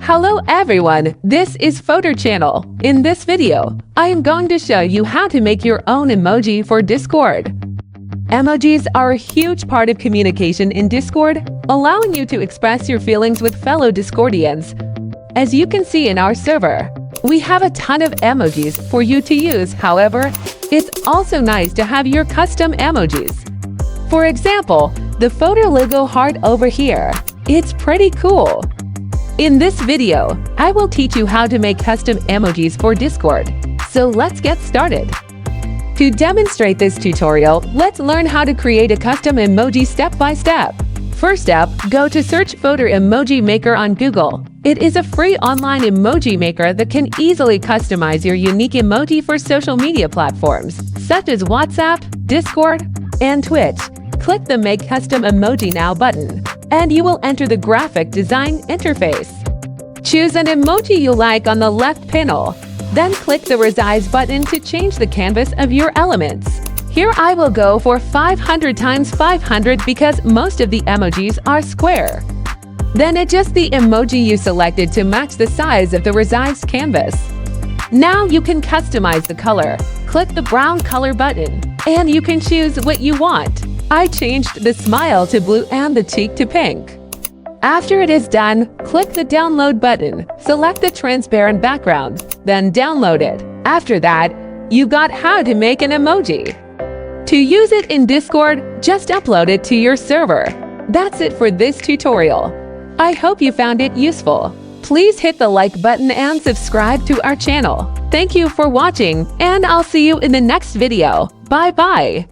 Hello everyone, this is Photo Channel. In this video, I am going to show you how to make your own emoji for Discord. Emojis are a huge part of communication in Discord, allowing you to express your feelings with fellow Discordians. As you can see in our server, we have a ton of emojis for you to use. However, it's also nice to have your custom emojis. For example, the photo logo heart over here. It's pretty cool. In this video, I will teach you how to make custom emojis for Discord. So let's get started. To demonstrate this tutorial, let's learn how to create a custom emoji step by step. First step, go to Search Photo Emoji Maker on Google. It is a free online emoji maker that can easily customize your unique emoji for social media platforms, such as WhatsApp, Discord, and Twitch. Click the Make Custom Emoji Now button, and you will enter the graphic design interface. Choose an emoji you like on the left panel. Then click the Resize button to change the canvas of your elements. Here I will go for 500 × 500 because most of the emojis are square. Then adjust the emoji you selected to match the size of the resized canvas. Now you can customize the color. Click the brown color button, and you can choose what you want. I changed the smile to blue and the cheek to pink. After it is done, click the download button. Select the transparent background, then download it. After that, you got how to make an emoji. To use it in Discord, just upload it to your server. That's it for this tutorial. I hope you found it useful. Please hit the like button and subscribe to our channel. Thank you for watching, and I'll see you in the next video. Bye-bye.